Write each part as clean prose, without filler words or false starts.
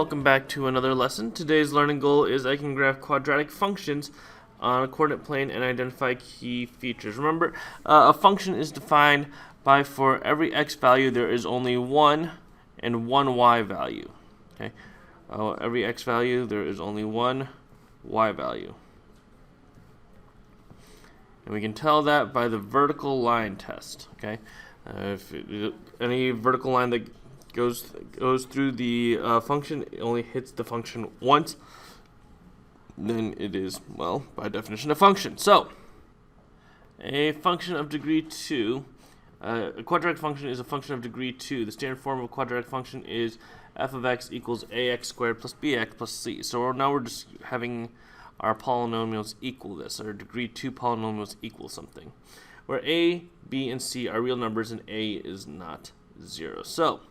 welcome back to another lesson. Today's learning goal is I can graph quadratic functions on a coordinate plane and identify key features. Remember, a function is defined by for every x value there is only one and one y value. Okay, every x value there is only one y value. And we can tell that by the vertical line test. Okay, any vertical line that goes through the function, it only hits the function once, then it is, well, by definition, a function. So, a function of degree 2, a quadratic function is a function of degree 2. The standard form of a quadratic function is f of x equals ax squared plus bx plus c. So now we're just having our polynomials equal this, our degree 2 polynomials equal something, where a, b, and c are real numbers and a is not 0. So,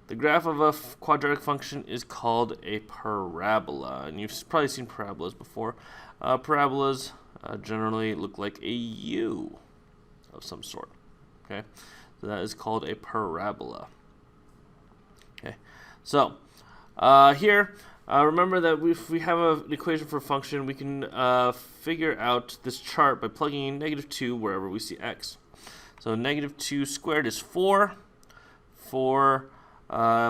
the graph of a quadratic function is called a parabola, and you've probably seen parabolas before. Parabolas generally look like a U of some sort. Okay, so that is called a parabola. Okay, so here, remember that if we have an equation for a function, we can figure out this chart by plugging in -2 wherever we see x. So -2 squared is 4. 4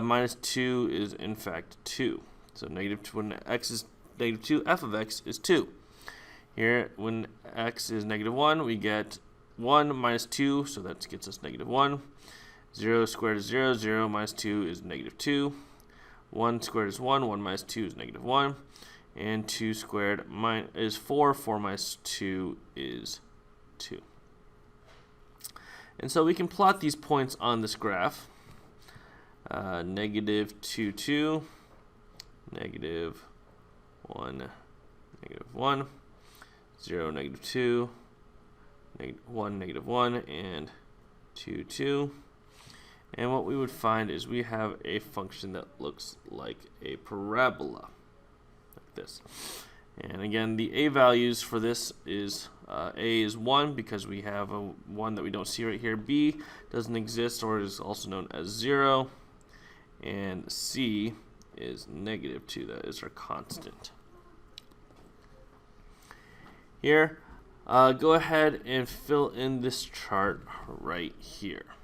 minus 2 is in fact 2. So -2, when x is -2, f of x is 2. Here, when x is -1, we get 1 minus 2, so that gets us -1. 0 squared is 0, 0 minus 2 is -2. 1 squared is 1, 1 minus 2 is -1. And 2 squared is 4, 4 minus 2 is 2. And so we can plot these points on this graph. -2, 2, -1, -1, 0, -2, -1, -1, and 2, 2. And what we would find is we have a function that looks like a parabola, like this. And again, the a values for this is a is 1 because we have a 1 that we don't see right here. B doesn't exist, or is also known as 0. And c is -2. That is our constant. Here, go ahead and fill in this chart right here.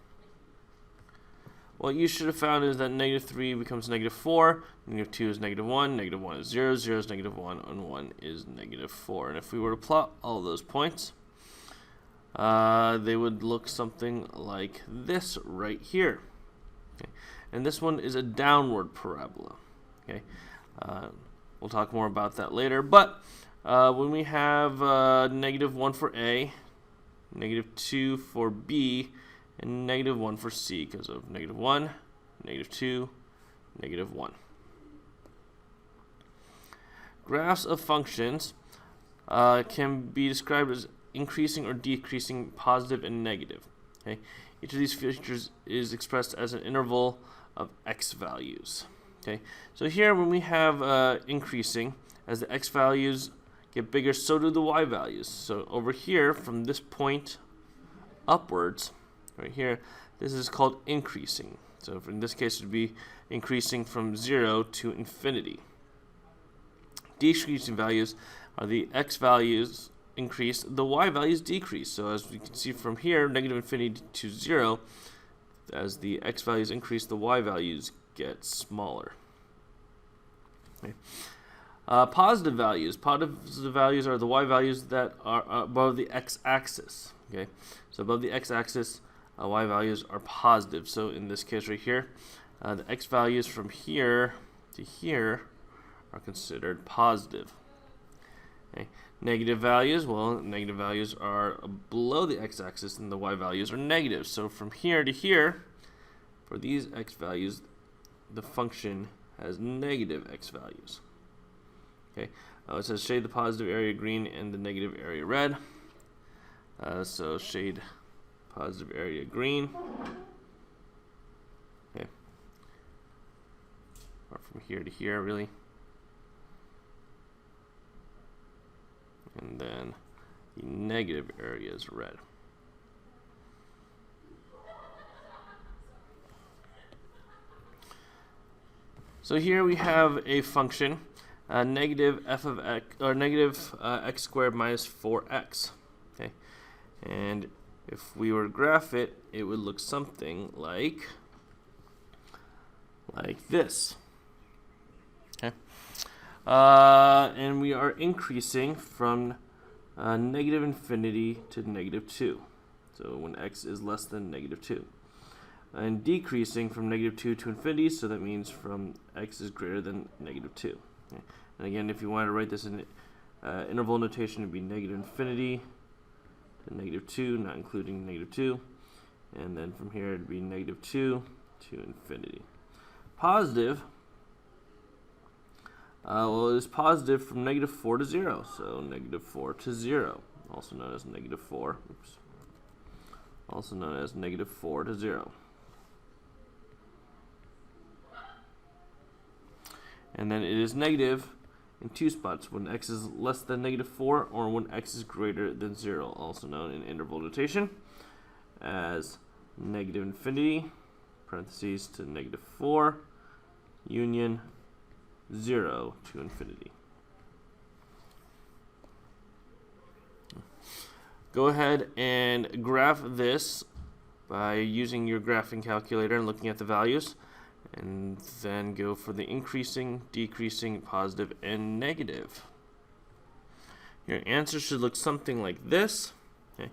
What you should have found is that -3 becomes -4, -2 is -1, -1 is 0, 0 is -1, and 1 is -4. And if we were to plot all those points, they would look something like this right here. Okay. And this one is a downward parabola. Okay, we'll talk more about that later. But when we have -1 for A, -2 for B, and -1 for C, because of -1, -2, -1. Graphs of functions can be described as increasing or decreasing, positive and negative. Okay, each of these features is expressed as an interval of x values. Okay, so here when we have increasing, as the x values get bigger, so do the y values. So over here, from this point upwards, right here, this is called increasing. So in this case, it would be increasing from 0 to infinity. Decreasing values are the x values increase, the y values decrease. So as we can see from here, -infinity to 0, as the x values increase, the y values get smaller. Okay. Positive values are the y values that are above the x-axis. Okay, so above the x-axis, y values are positive. So in this case right here, the x values from here to here are considered positive. Okay. Negative values, well, negative values are below the x-axis and the y values are negative. So from here to here, for these x values, the function has negative x values. Okay, it says shade the positive area green and the negative area red. So shade positive area green. Okay, or from here to here, really. And then the negative area is red. So here we have a function, negative f of x, or negative x squared minus 4x. Okay, and if we were to graph it, it would look something like this. Okay, and we are increasing from negative infinity to negative 2. So when x is less than negative 2. And decreasing from negative 2 to infinity, so that means from x is greater than negative 2. Okay. And again, if you wanted to write this in interval notation, it would be negative infinity to negative 2, not including negative 2. And then from here, it would be negative 2 to infinity. Positive, well, it is positive from negative 4 to 0. So negative 4 to 0, also known as negative 4. Oops. Also known as negative 4 to 0. And then it is negative in two spots, when x is less than negative 4 or when x is greater than 0, also known in interval notation as negative infinity, parentheses, to negative 4, union 0 to infinity. Go ahead and graph this by using your graphing calculator and looking at the values. And then go for the increasing, decreasing, positive, and negative. Your answer should look something like this. Okay.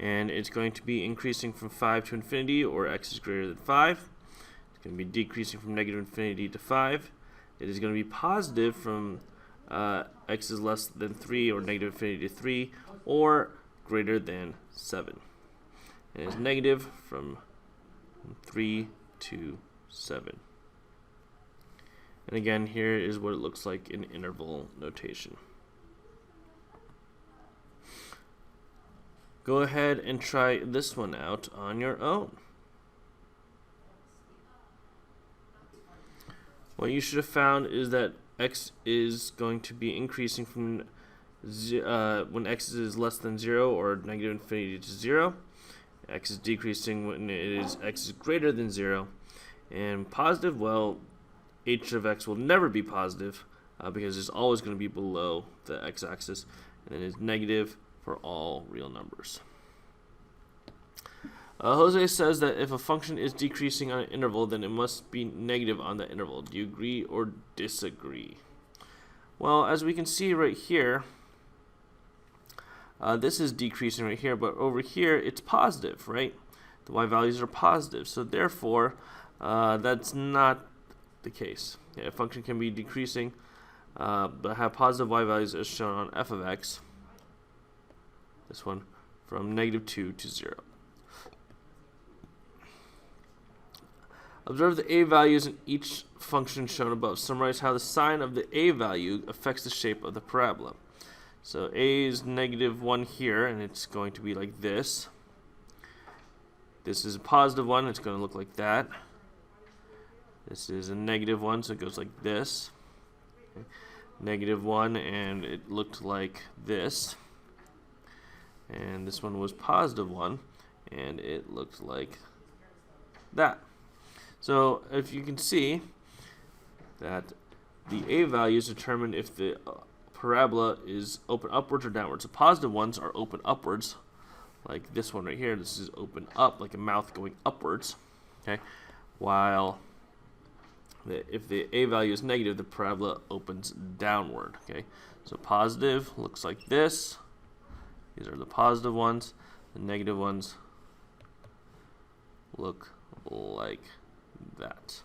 And it's going to be increasing from 5 to infinity, or x is greater than 5. It's going to be decreasing from negative infinity to 5. It is going to be positive from x is less than 3, or negative infinity to 3, or greater than 7. It is negative from 3 to 7. And again, here is what it looks like in interval notation. Go ahead and try this one out on your own. What you should have found is that x is going to be increasing from when x is less than 0, or negative infinity to 0. X is decreasing when x is greater than 0. And positive, well, h of x will never be positive because it's always going to be below the x-axis, and then it's negative for all real numbers. Jose says that if a function is decreasing on an interval, then it must be negative on that interval. Do you agree or disagree? Well, as we can see right here, this is decreasing right here, but over here it's positive, right? The y values are positive, so therefore that's not the case. Yeah, a function can be decreasing, but have positive y values as shown on f of x, this one, from negative 2 to 0. Observe the a values in each function shown above. Summarize how the sign of the a value affects the shape of the parabola. So a is negative 1 here, and it's going to be like this. This is a positive 1, it's going to look like that. This is a negative 1, so it goes like this. Okay. Negative 1, and it looked like this. And this one was positive 1, and it looked like that. So if you can see that the a values determine if the parabola is open upwards or downwards. The positive ones are open upwards, like this one right here. This is open up, like a mouth going upwards. Okay, while if the a value is negative, the parabola opens downward. Okay, so positive looks like this. These are the positive ones. The negative ones look like that.